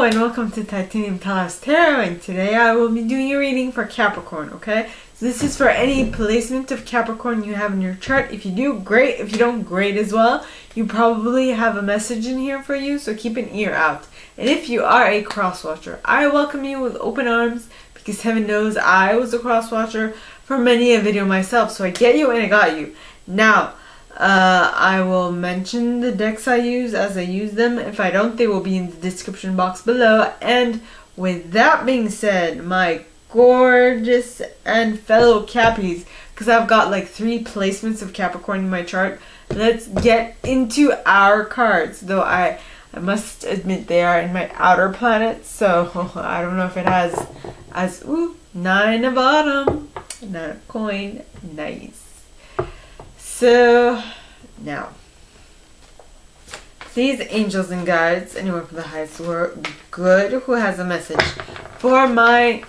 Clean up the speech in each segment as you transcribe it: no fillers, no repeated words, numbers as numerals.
and welcome to Titanium Talos Tarot, and today I will be doing a reading for Capricorn, okay? So this is for any placement of Capricorn you have in your chart. If you do, great. If you don't, great as well. You probably have a message in here for you, so keep an ear out. And if you are a cross-watcher, I welcome you with open arms, because heaven knows I was a cross-watcher for many a video myself, so I get you and I got you. Now, I will mention the decks I use as I use them. If I don't, they will be in the description box below. And with that being said, my gorgeous and fellow Cappies, because I've got like 3 placements of Capricorn in my chart, let's get into our cards. Though I must admit they are in my outer planets, so I don't know if it has as 9 of bottom, 9 of coin, nice. So, now, please, angels and guides, anyone from the highest good who has a message for my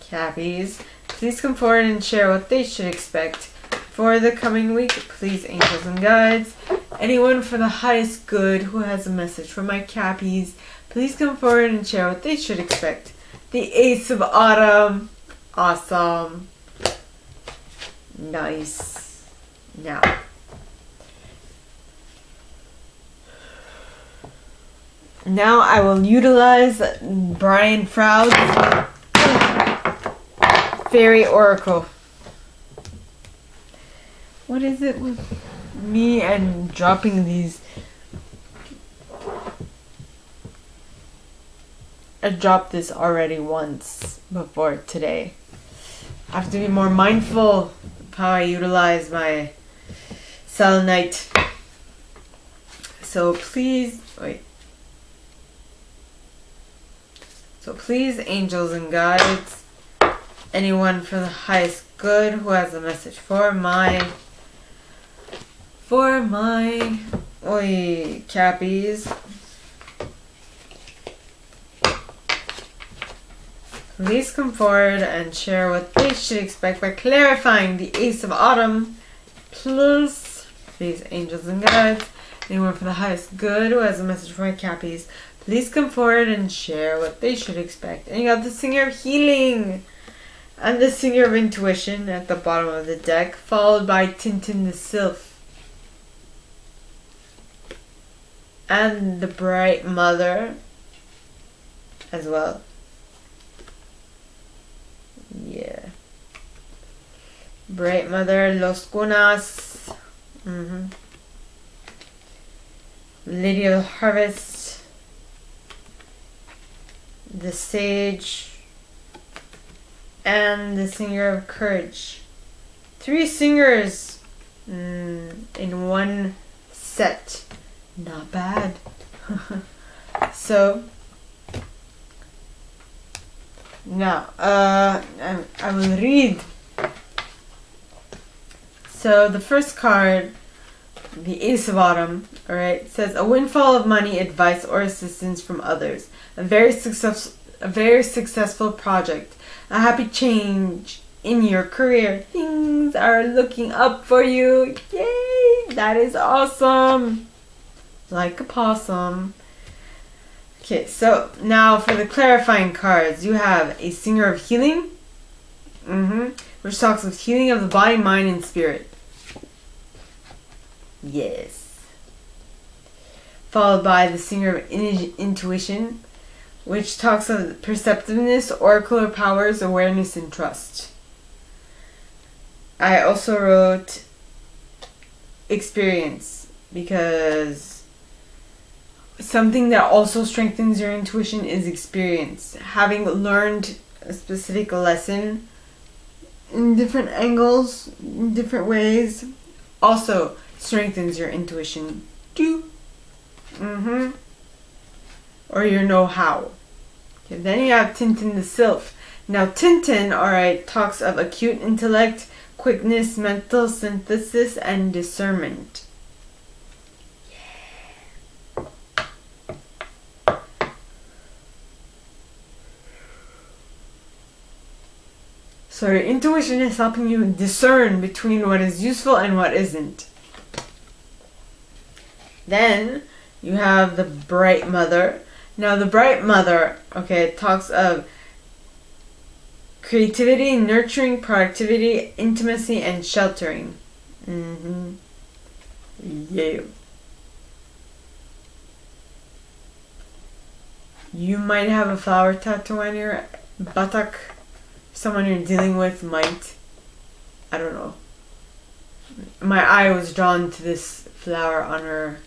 Cappies, please come forward and share what they should expect for the coming week. Please, angels and guides, anyone for the highest good who has a message for my Cappies, please come forward and share what they should expect. The Ace of Autumn, awesome, nice. Now I will utilize Brian Froud's Fairy Oracle. What is it with me and dropping these? I dropped this already once before today. I have to be more mindful of how I utilize my selenite. So please, angels and guides, anyone for the highest good who has a message for my Cappies, please come forward and share what they should expect by clarifying the Ace of Autumn. Please, angels and guides, anyone for the highest good who has a message for my Cappies, please come forward and share what they should expect. And you got the Singer of Healing and the Singer of Intuition at the bottom of the deck, followed by Tintin the Sylph and the Bright Mother as well. Yeah. Bright Mother, Los Gunas, Lady of the Harvest, the Sage, and the Singer of Courage. 3 singers in one set. Not bad. So, now, I will read. So, the first card, the Ace of Autumn, alright, says, a windfall of money, advice, or assistance from others. A very successful project. A happy change in your career. Things are looking up for you. Yay! That is awesome. Like a possum. Okay, so now for the clarifying cards, you have a Singer of Healing, which talks of healing of the body, mind, and spirit. Yes. Followed by the Singer of Intuition, which talks of perceptiveness, oracular powers, awareness, and trust. I also wrote experience, because something that also strengthens your intuition is experience. Having learned a specific lesson in different angles, in different ways, also strengthens your intuition too. Or your know-how. Okay, then you have Tintin the Sylph. Now Tintin, alright, talks of acute intellect, quickness, mental synthesis, and discernment. So your intuition is helping you discern between what is useful and what isn't. Then you have the Bright Mother. Now the bright mother, okay, talks of creativity, nurturing, productivity, intimacy, and sheltering. Yeah. You might have a flower tattoo on your buttock. Someone you're dealing with might. I don't know. My eye was drawn to this flower on her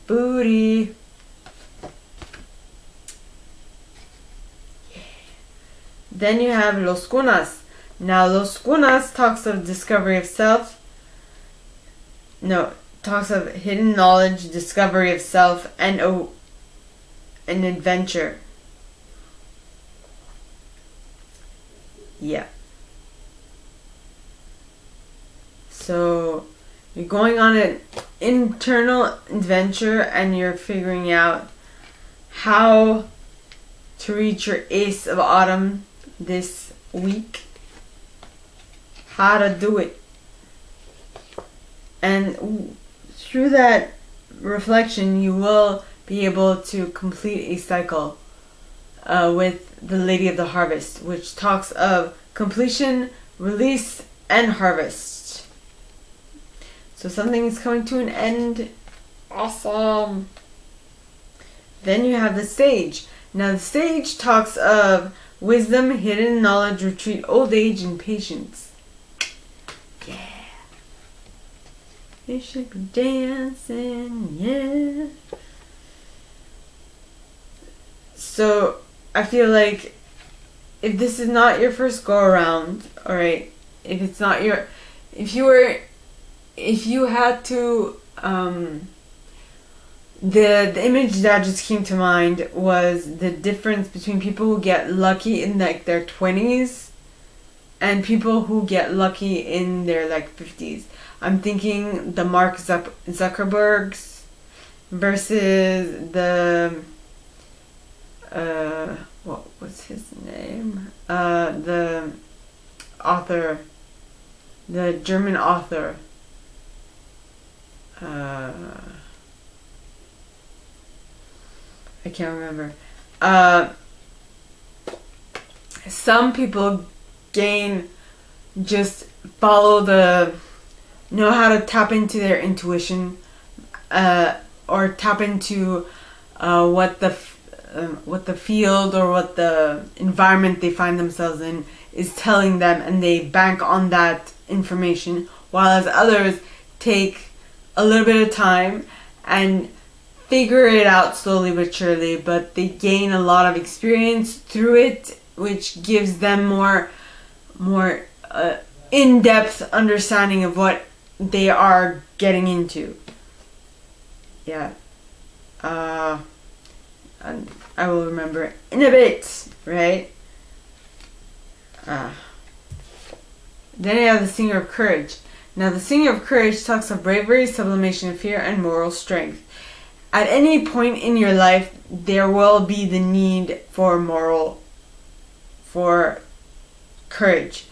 booty. Then you have Los Cunas. Now Los Cunas talks of discovery of self. No, talks of hidden knowledge, discovery of self, and an adventure. Yeah. So you're going on an internal adventure and you're figuring out how to reach your Ace of Autumn this week. How to do it. And through that reflection, you will be able to complete a cycle with the Lady of the Harvest, which talks of completion, release, and harvest. So something is coming to an end. Awesome. Then you have the Sage. Now the Sage talks of wisdom, hidden knowledge, retreat, old age, and patience. Yeah. They should be dancing, yeah. So I feel like if this is not your first go around, alright, if you had to, the image that just came to mind was the difference between people who get lucky in like their 20s and people who get lucky in their like 50s. I'm thinking the Mark Zuckerbergs versus the what was his name? The author, the German author. I can't remember. Some people just know how to tap into their intuition, or tap into what the field or what the environment they find themselves in is telling them, and they bank on that information, while as others take a little bit of time and figure it out slowly but surely, but they gain a lot of experience through it, which gives them more in-depth understanding of what they are getting into. Yeah. And I will remember in a bit, right? Then I have the Singer of Courage. Now the Singer of Courage talks of bravery, sublimation of fear, and moral strength. At any point in your life, there will be the need for courage.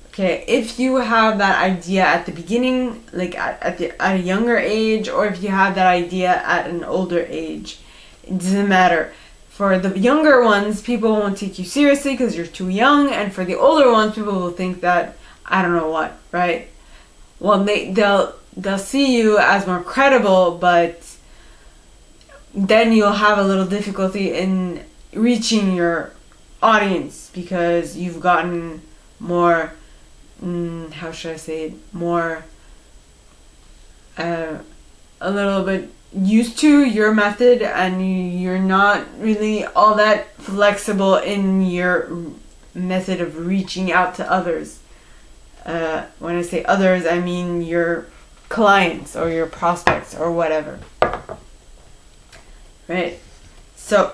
Okay, if you have that idea at the beginning, like at a younger age, or if you have that idea at an older age, it doesn't matter. For the younger ones, people won't take you seriously because you're too young, and for the older ones, people will think that I don't know what, right? Well, they'll see you as more credible, but then you'll have a little difficulty in reaching your audience because you've gotten more, how should I say it, more, a little bit used to your method, and you're not really all that flexible in your method of reaching out to others. When I say others, I mean your clients or your prospects or whatever. Right? So,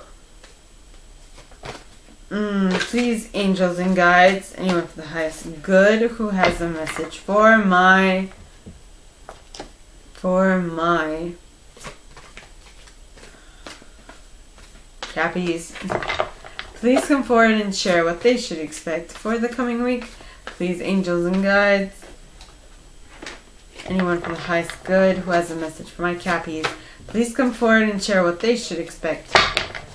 please, angels and guides, anyone for the highest good who has a message for my Cappies, please come forward and share what they should expect for the coming week. Please, angels and guides, anyone for the highest good who has a message for my Cappies, please come forward and share what they should expect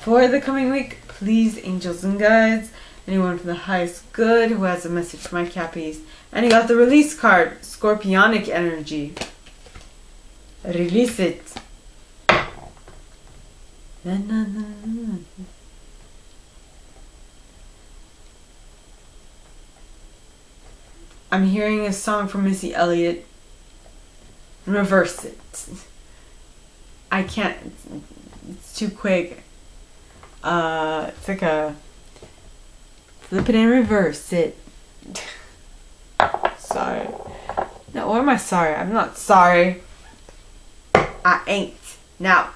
for the coming week, please, angels and guides, anyone from the highest good who has a message for my Cappies. And you got the release card, Scorpionic energy. Release it. I'm hearing a song from Missy Elliott. Reverse it. I can't. It's too quick. It's like a flip it and reverse it. Sorry. No, why am I sorry? I'm not sorry. I ain't. Now,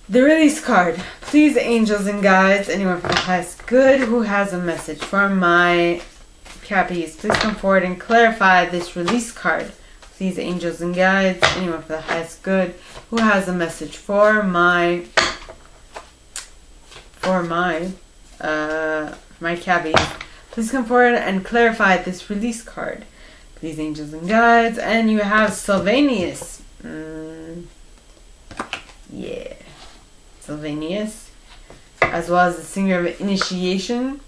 the release card. Please, angels and guides, anyone from the highest good who has a message for my Cappies, please come forward and clarify this release card. Please, angels and guides, anyone for the highest good who has a message for my Cappies, please come forward and clarify this release card. Please, angels and guides, and you have Sylvanus. Yeah, Sylvanus, as well as the singer of initiation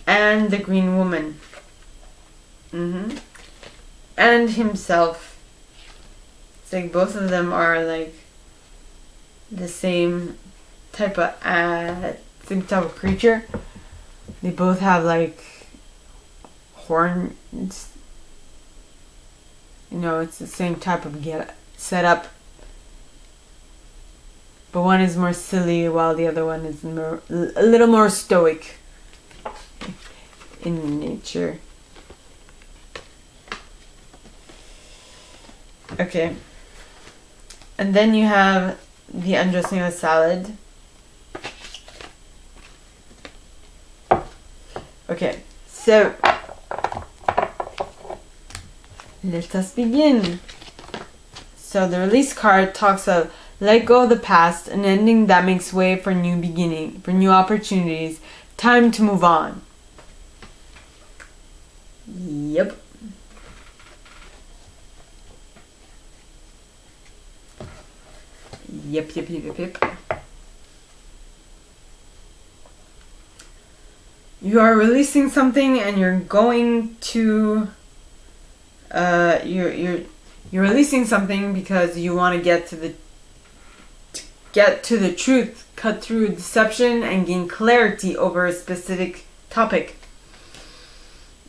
and the green woman. And himself. It's like both of them are like the same type of creature. They both have like horns. You know, it's the same type of setup. But one is more silly while the other one is a little more stoic in nature. Okay. And then you have the undressing of a salad. Okay, so let us begin. So the release card talks of let go of the past, an ending that makes way for new beginning, for new opportunities, time to move on. Yep. Yep. You are releasing something, and you're going to you're releasing something because you want to get to the truth, cut through deception, and gain clarity over a specific topic.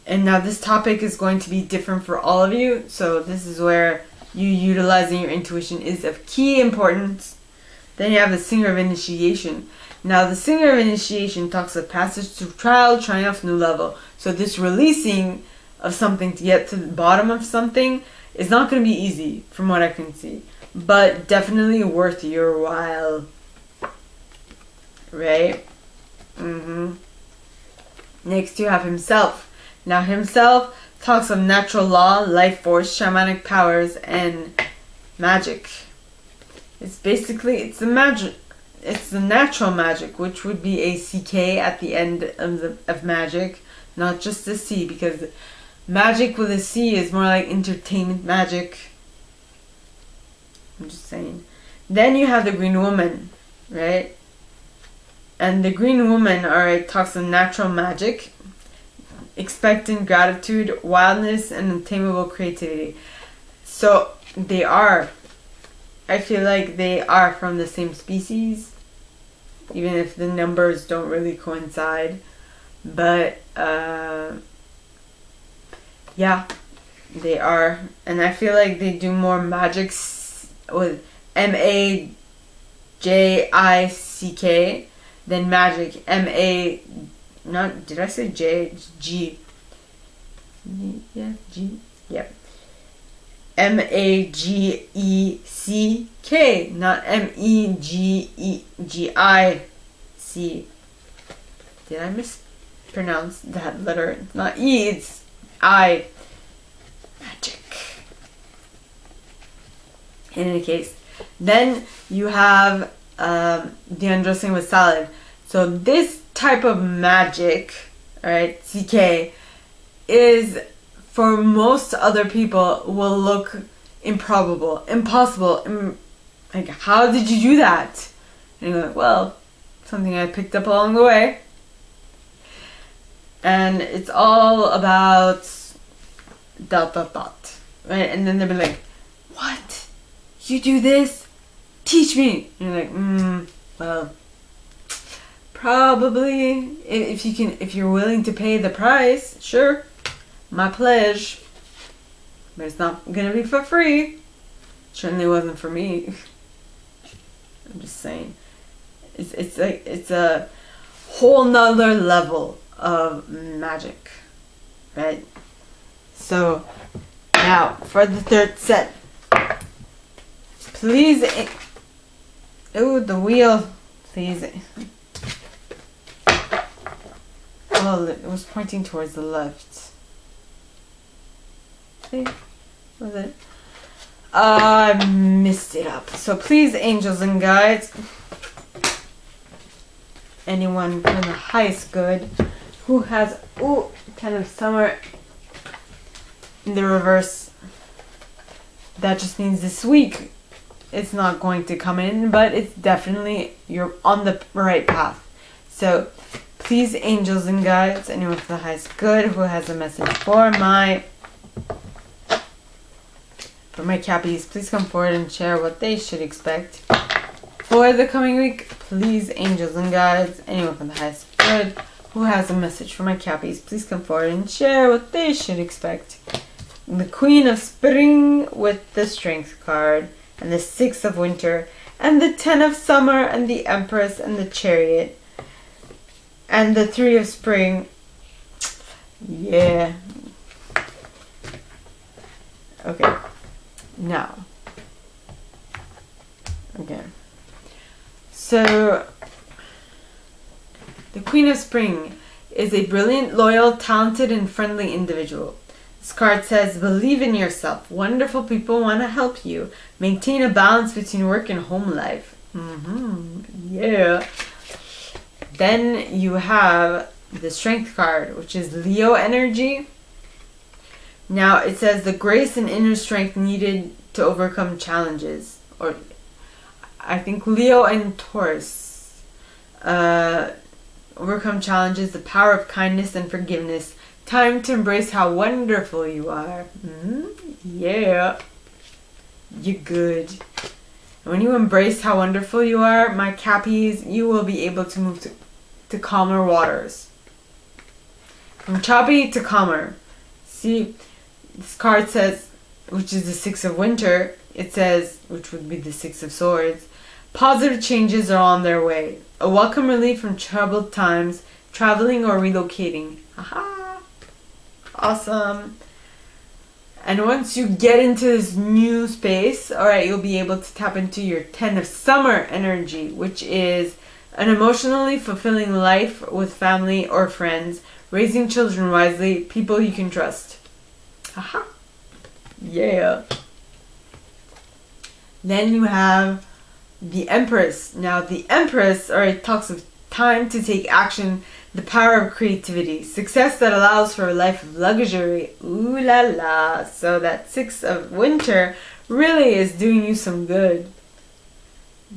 And now this topic is going to be different for all of you, so this is where you utilizing your intuition is of key importance. Then you have the singer of initiation. Now the singer of initiation talks of passage through trial, triumph, new level. So this releasing of something to get to the bottom of something is not going to be easy from what I can see, but definitely worth your while. Right? Next you have himself. Now himself talks of natural law, life force, shamanic powers, and magic. It's the natural magic, which would be a CK at the end of magic, not just a C, because magic with a C is more like entertainment magic. I'm just saying. Then you have the green woman, right? And the green woman, alright, talks of natural magic, expectant gratitude, wildness, and untamable creativity. So I feel like they are from the same species, even if the numbers don't really coincide. But yeah, they are. And I feel like they do more magic with MAJICK than magic did I say J? G. Yeah, G. Yep. MAGECK, not MEGIC. Did I mispronounce that letter? It's not E, it's I. Magic. In any case, then you have the undressing with salad. So this type of magic, alright, CK, is for most other people will look improbable, impossible, Like, how did you do that? And you're like, well, something I picked up along the way. And it's all about ... Right? And then they'll be like, what? You do this? Teach me. And you're like, well, probably if you're willing to pay the price, sure. My pleasure. But it's not gonna be for free. Certainly wasn't for me. I'm just saying. It's a whole nother level of magic. Right? So now for the third set. Please the wheel. Please. Well, it was pointing towards the left. See? Was it? I messed it up. So please, angels and guides, anyone from the highest good who has 10 of summer in the reverse, that just means this week it's not going to come in, but it's definitely, you're on the right path. So please, angels and guides, anyone from the highest good who has a message for my Cappies, please come forward and share what they should expect for the coming week. Please, angels and guides, anyone from the highest good who has a message for my Cappies, please come forward and share what they should expect. The Queen of Spring with the Strength card, and the 6 of Winter, and the 10 of Summer, and the Empress, and the Chariot, and the 3 of Spring. Yeah. Okay. Now, okay, so the Queen of Spring is a brilliant, loyal, talented, and friendly individual. This card says, believe in yourself. Wonderful people want to help you. Maintain a balance between work and home life. Yeah. Then you have the Strength card, which is Leo energy. Now it says the grace and inner strength needed to overcome challenges. Or I think Leo and Taurus. Overcome challenges, the power of kindness and forgiveness. Time to embrace how wonderful you are. Yeah. You're good. And when you embrace how wonderful you are, my Cappies, you will be able to move to calmer waters. From choppy to calmer. See, this card says, which is the 6 of Winter, it says, which would be the 6 of Swords, positive changes are on their way. A welcome relief from troubled times, traveling or relocating. Aha! Awesome. And once you get into this new space, alright, you'll be able to tap into your 10 of Summer energy, which is an emotionally fulfilling life with family or friends, raising children wisely, people you can trust. Aha. Yeah. Then you have the Empress. Now the Empress, alright, talks of time to take action, the power of creativity, success that allows for a life of luxury. Ooh la la. So that 6 of Winter really is doing you some good.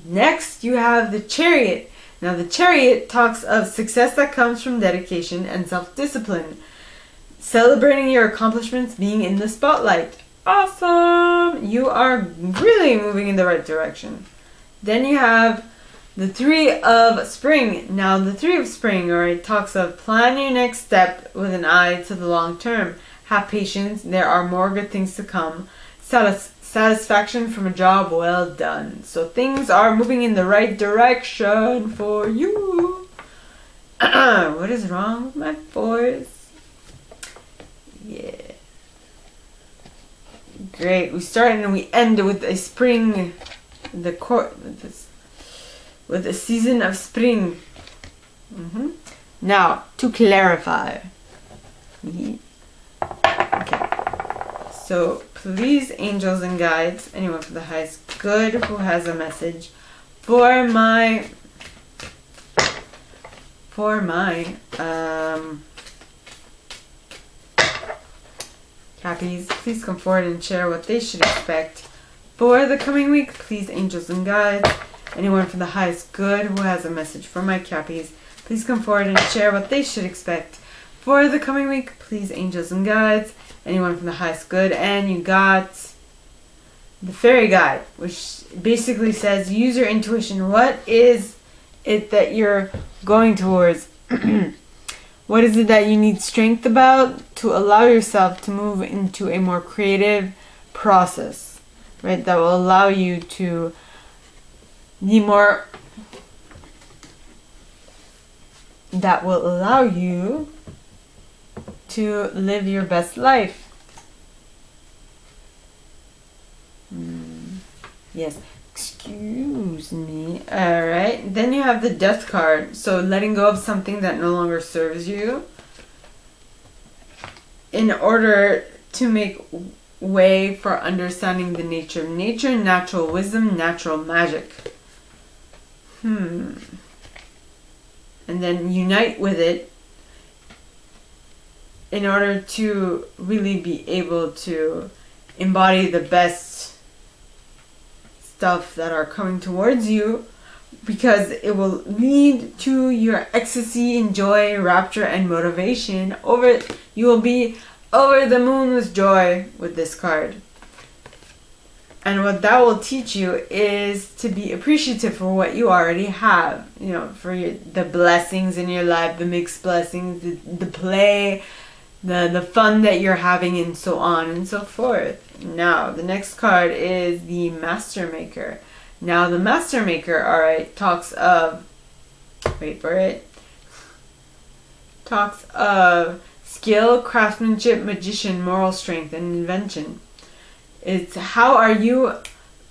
Next you have the Chariot. Now the Chariot talks of success that comes from dedication and self-discipline. Celebrating your accomplishments, being in the spotlight. Awesome! You are really moving in the right direction. Then you have the 3 of Spring. Now the 3 of Spring, alright, talks of plan your next step with an eye to the long term. Have patience, there are more good things to come. Satisfaction from a job well done. So things are moving in the right direction for you. What is wrong with my voice? Yeah. Great. We start and we end with a spring, with a season of spring. Now, to clarify. Okay. So, please, angels and guides, anyone for the highest good who has a message for my Cappies, please come forward and share what they should expect For the coming week, please, angels and guides, anyone from the highest good who has a message for my Cappies, please come forward and share what they should expect. For the coming week, please, angels and guides, anyone from the highest good. And you got the fairy guide, which basically says use your intuition. What is it that you're going towards? What is it that you need strength about to allow yourself to move into a more creative process, right? That will allow you to be more, that will allow you to live your best life. Yes, excuse me. Alright, then you have the death card. So letting go of something that no longer serves you in order to make way for understanding the nature of nature, natural wisdom, natural magic. And then unite with it in order to really be able to embody the best stuff that are coming towards you, because it will lead to your ecstasy and joy, rapture, and motivation. You will be over the moon with joy with this card. And what that will teach you is to be appreciative for what you already have. You know, for the blessings in your life, the mixed blessings, the play, the fun that you're having, and so on and so forth. Now, the next card is the Master Maker. Now, the Master Maker, alright, talks of, wait for it, talks of skill, craftsmanship, magician, moral strength, and invention. It's how are you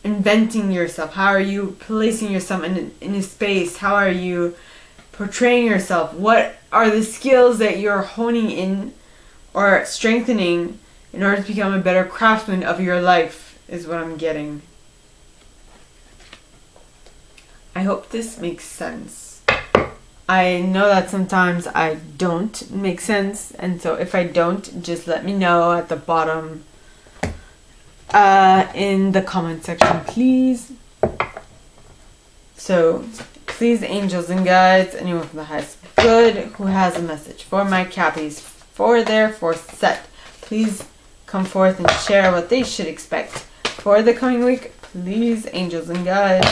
inventing yourself? How are you placing yourself in a space? How are you portraying yourself? What are the skills that you're honing in or strengthening in order to become a better craftsman of your life, is what I'm getting. I hope this makes sense. I know that sometimes I don't make sense, and so if I don't, just let me know at the bottom in the comment section, please. So, please, angels and guides, anyone from the highest good who has a message for my Cappies for their fourth set, please come forth and share what they should expect. For the coming week, please, angels and guides,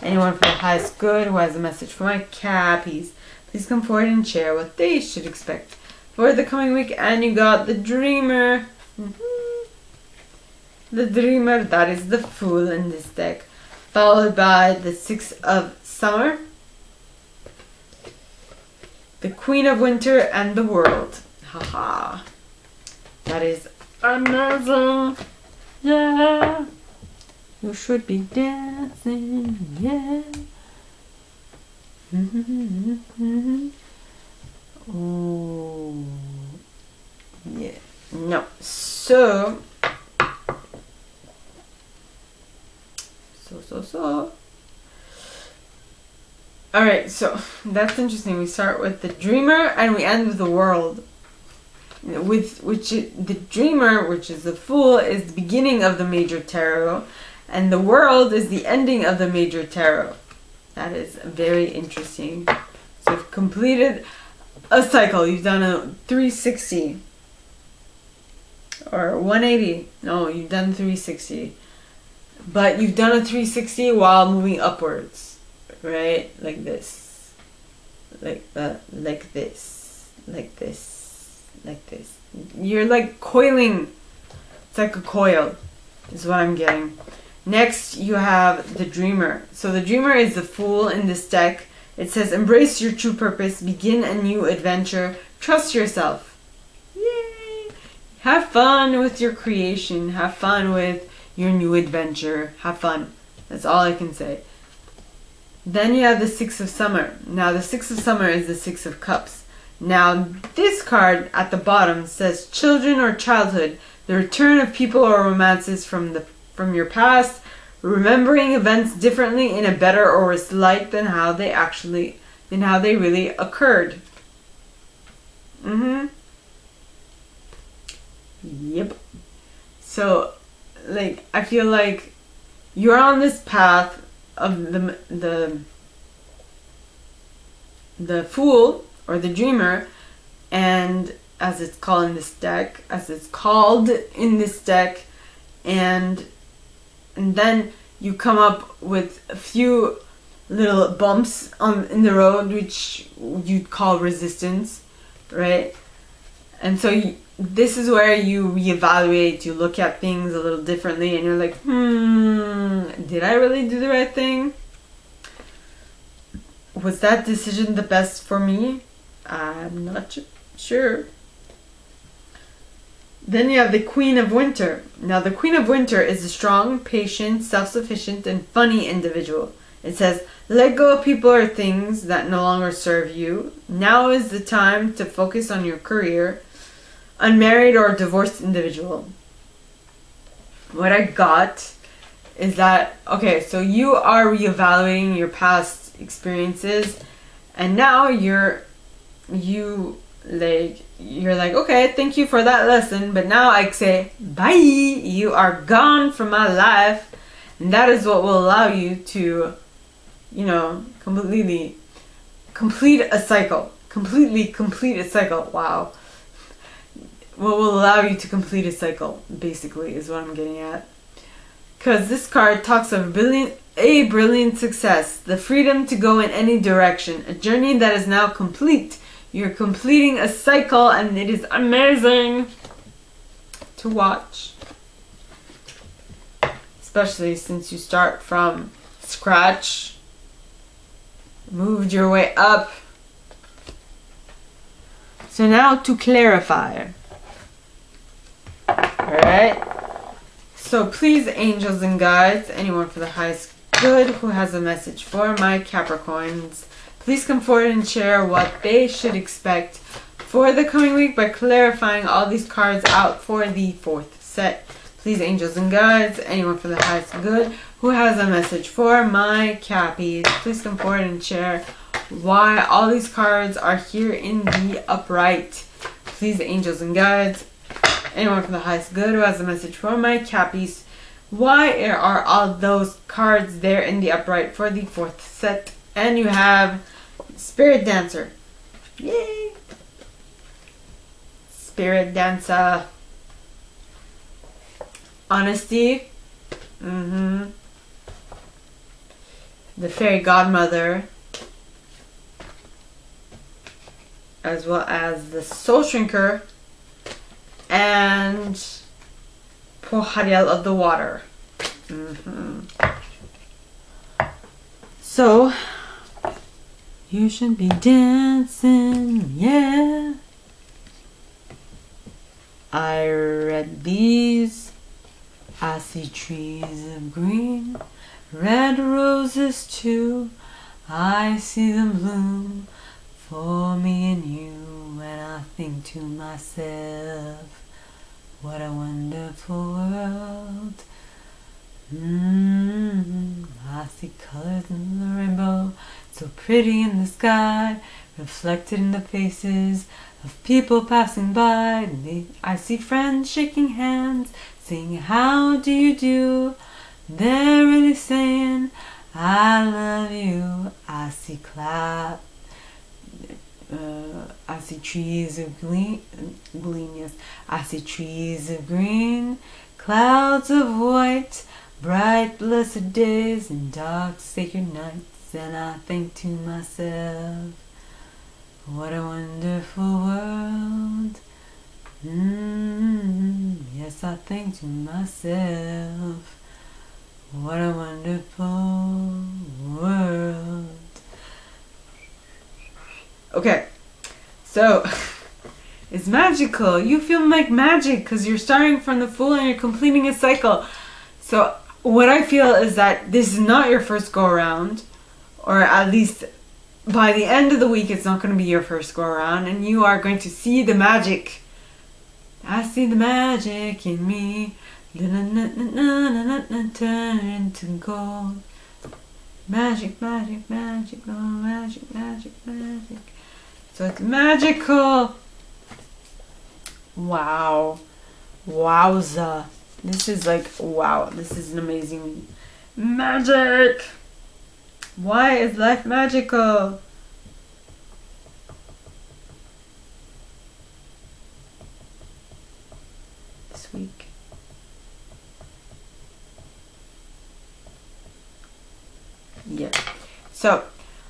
anyone from the highest good who has a message for my Cappies, please come forward and share what they should expect. For the coming week, and you got the Dreamer. The Dreamer, that is the Fool in this deck, followed by the Six of Summer, the Queen of Winter, and the World. Haha. That is amazing. Yeah. You should be dancing. Yeah. Oh. Yeah. No. So. Alright, so that's interesting. We start with the Dreamer and we end with the World. The Dreamer, which is the Fool, is the beginning of the Major Tarot, and the World is the ending of the Major Tarot. That is very interesting. So you've completed a cycle. You've done a 360 or 180. No, you've done 360. But you've done a 360 while moving upwards, right? Like this. Like this. Like this. Like this. You're like coiling. It's like a coil, is what I'm getting. Next, you have the Dreamer. So the Dreamer is the Fool in this deck. It says, embrace your true purpose, begin a new adventure, trust yourself. Yay! Have fun with your creation. Have fun with your new adventure. Have fun. That's all I can say. Then you have the Six of Summer. Now the Six of Summer is the Six of Cups. Now this card at the bottom says children or childhood, the return of people or romances from your past, remembering events differently in a better or worse light than how they really occurred. Yep. So, like, I feel like you're on this path of the Fool or the Dreamer, and as it's called in this deck, and then you come up with a few little bumps in the road, which you'd call resistance, right? And so this is where you reevaluate, you look at things a little differently, and you're like, did I really do the right thing? Was that decision the best for me? I'm not sure. Then you have the Queen of Winter. Now the Queen of Winter is a strong, patient, self-sufficient, and funny individual. It says, let go of people or things that no longer serve you. Now is the time to focus on your career. Unmarried or divorced individual. What I got is that, okay, so you are reevaluating your past experiences, and now you're like, okay, thank you for that lesson, but now I say bye. You are gone from my life, and that is what will allow you to, completely complete a cycle. Wow. What will allow you to complete a cycle, basically, is what I'm getting at. Because this card talks of a brilliant success, the freedom to go in any direction, a journey that is now complete. You're completing a cycle, and it is amazing to watch. Especially since you start from scratch, moved your way up. So now to clarify. Alright, so please, angels and guides, anyone for the highest good who has a message for my Capricorns, please come forward and share what they should expect for the coming week by clarifying all these cards out for the fourth set. Please, angels and guides, anyone for the highest good who has a message for my Cappies, please come forward and share why all these cards are here in the upright. Please, angels and guides, anyone from the highest good who has a message for my Cappies, why are all those cards there in the upright for the fourth set? And you have Spirit Dancer. Yay! Spirit Dancer. Honesty. The Fairy Godmother. As well as the Soul Shrinker. And Pohariel of the Water. So, you should be dancing, yeah. I read these. I see trees of green, red roses too. I see them bloom for me and you, and I think to myself, what a wonderful world. I see colors in the rainbow, so pretty in the sky, reflected in the faces of people passing by. I see friends shaking hands, saying, how do you do? They're really saying, I love you. I see I see trees of green, yes. I see trees of green, clouds of white, bright blessed days and dark sacred nights, and I think to myself, what a wonderful world. Yes, I think to myself, what a wonderful world. Okay, so it's magical. You feel like magic because you're starting from the Fool and you're completing a cycle. So what I feel is that this is not your first go around, or at least by the end of the week it's not going to be your first go around, and you are going to see the magic. I see the magic in me, turn into gold. Magic, magic, magic, oh magic, magic, magic. So it's magical. Wow. Wowza. This is like, wow. This is an amazing Magic! Why is life magical? This week. Yeah. So,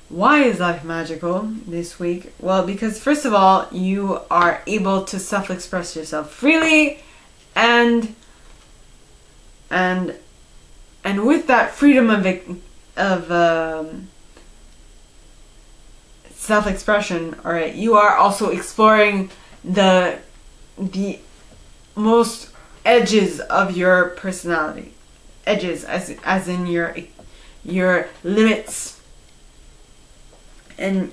why is life magical this week? Well, because first of all, you are able to self-express yourself freely, and with that freedom of self-expression, all right, you are also exploring the most edges of your personality. Edges, as in your limits. And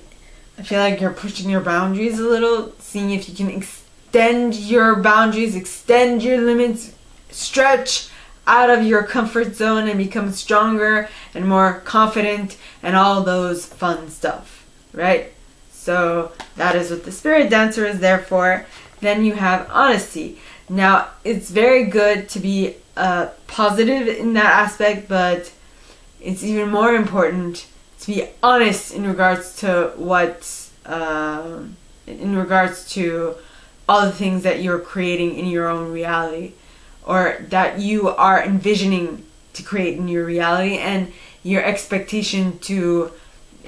I feel like you're pushing your boundaries a little, seeing if you can extend your boundaries, extend your limits, stretch out of your comfort zone and become stronger and more confident and all those fun stuff, right? So that is what the Spirit Dancer is there for. Then you have honesty. Now, it's very good to be positive in that aspect, but it's even more important to be honest in regards to in regards to all the things that you're creating in your own reality, or that you are envisioning to create in your reality, and your expectation to.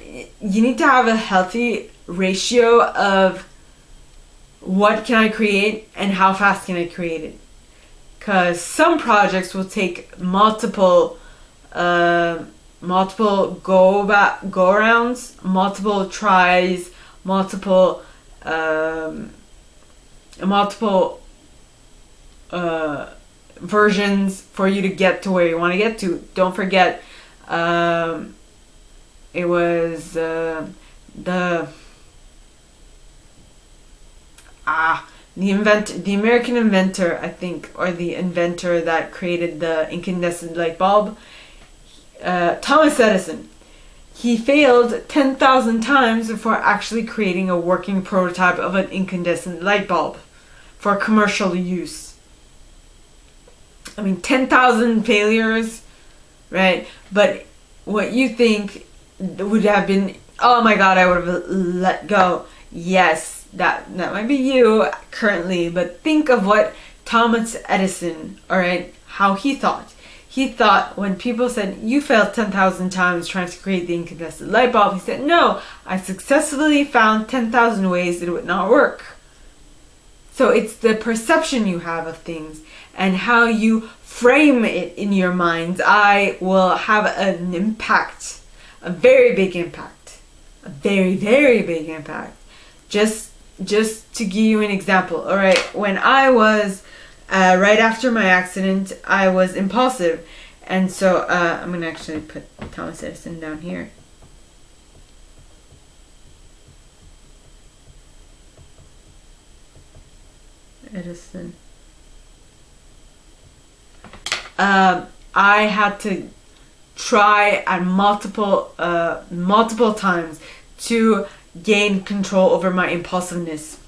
You need to have a healthy ratio of what can I create and how fast can I create it, because some projects will take multiple go rounds, multiple tries, multiple versions for you to get to where you want to get to. Don't forget, it was the American inventor, I think, or the inventor that created the incandescent light bulb, Thomas Edison. He failed 10,000 times before actually creating a working prototype of an incandescent light bulb for commercial use. I mean, 10,000 failures, right? But what you think would have been, oh my god, I would have let go. Yes, that might be you currently, but think of what Thomas Edison, alright, how he thought. He thought when people said, you failed 10,000 times trying to create the incandescent light bulb, he said, no, I successfully found 10,000 ways that it would not work. So it's the perception you have of things and how you frame it in your mind's eye will have an impact, a very big impact, a very, very big impact. Just to give you an example, all right, when I was right after my accident, I was impulsive, and so I'm going to actually put Thomas Edison down here. Edison. I had to try at multiple times to gain control over my impulsiveness.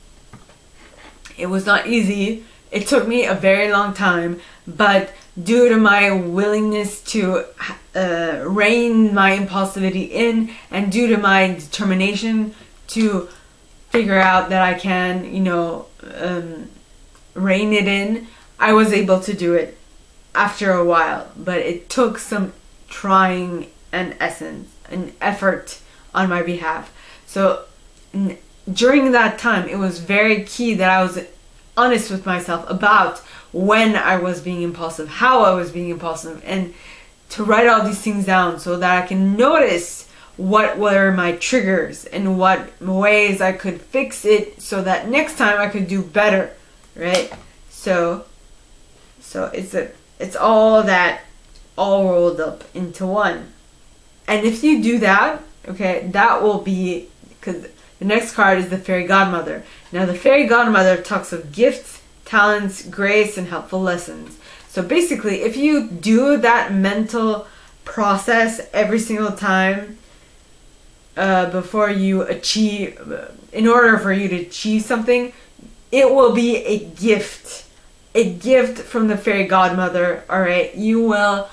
It was not easy. It took me a very long time, but due to my willingness to rein my impulsivity in, and due to my determination to figure out that I can, rein it in, I was able to do it after a while. But it took some trying and effort on my behalf. So during that time, it was very key that I was honest with myself about when I was being impulsive, how I was being impulsive, and to write all these things down so that I can notice what were my triggers and what ways I could fix it so that next time I could do better, right? So it's all that all rolled up into one. And if you do that, okay, that will be, because the next card is the Fairy Godmother. Now the Fairy Godmother talks of gifts, talents, grace, and helpful lessons. So basically, if you do that mental process every single time before you achieve, in order for you to achieve something, it will be a gift from the Fairy Godmother, alright? You will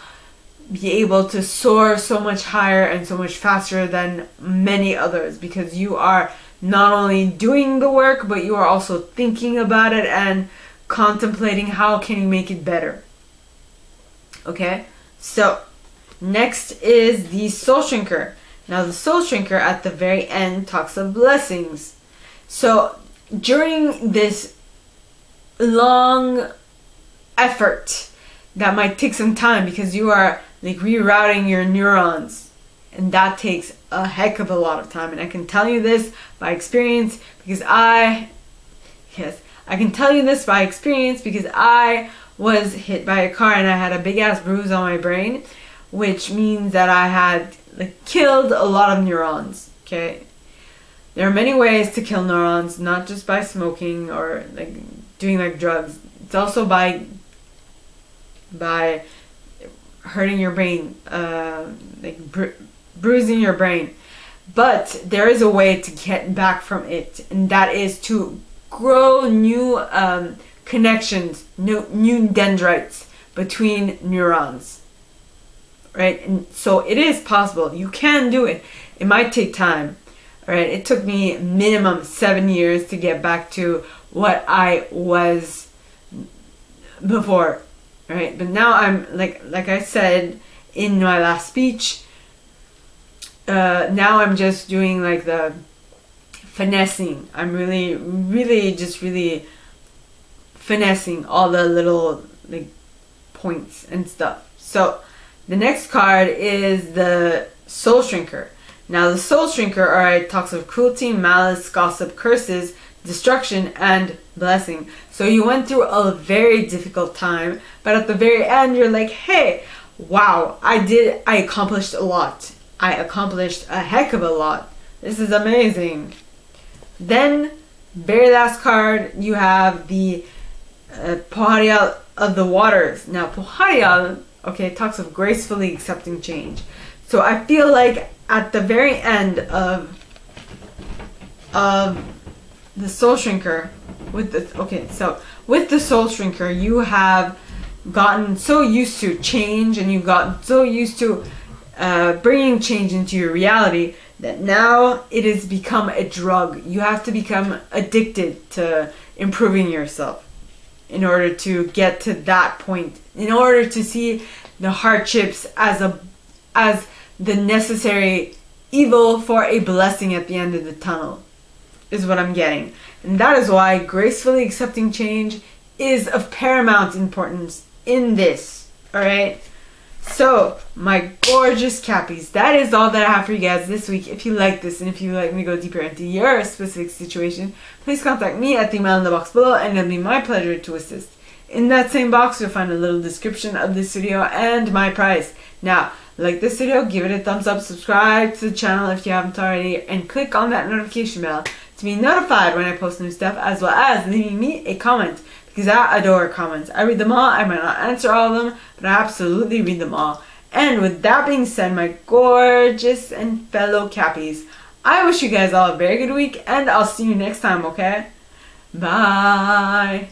be able to soar so much higher and so much faster than many others, because you are not only doing the work, but you are also thinking about it and contemplating how can you make it better. Okay, so next is the Soul Shrinker. Now the Soul Shrinker at the very end talks of blessings. So during this long effort that might take some time, because you are like rerouting your neurons, and that takes a heck of a lot of time, and I can tell you this by experience because I was hit by a car and I had a big ass bruise on my brain, which means that I had like killed a lot of neurons. Okay, there are many ways to kill neurons, not just by smoking or like doing like drugs. It's also by hurting your brain, bruising your brain. But there is a way to get back from it, and that is to grow new connections, new dendrites between neurons, right? And so it is possible. You can do it. It might take time, all right? It took me minimum 7 years to get back to what I was before, right? But now I'm like I said in my last speech, now I'm just doing like the finessing. I'm really finessing all the little like points and stuff. So the next card is the Soul Shrinker. Now the Soul Shrinker, alright, talks of cruelty, malice, gossip, curses, destruction, and blessing. So you went through a very difficult time, but at the very end you're like, hey, wow, I accomplished a lot. I accomplished a heck of a lot. This is amazing. Then, very last card, you have the Poharial of the Waters. Now, Poharial, okay, talks of gracefully accepting change. So I feel like at the very end of the Soul Shrinker, with the Soul Shrinker, you have gotten so used to change, and you've gotten so used to bringing change into your reality, that now it has become a drug. You have to become addicted to improving yourself in order to get to that point, in order to see the hardships as the necessary evil for a blessing at the end of the tunnel, is what I'm getting. And that is why gracefully accepting change is of paramount importance in this, alright? So, my gorgeous Cappies, that is all that I have for you guys this week. If you like this, and if you like me to go deeper into your specific situation, please contact me at the email in the box below, and it'll be my pleasure to assist. In that same box, you'll find a little description of this video and my price. Now, like this video, give it a thumbs up, subscribe to the channel if you haven't already, and click on that notification bell to be notified when I post new stuff, as well as leaving me a comment, because I adore comments. I read them all. I might not answer all of them, but I absolutely read them all. And with that being said, my gorgeous and fellow Cappies, I wish you guys all a very good week, and I'll see you next time, okay? Bye!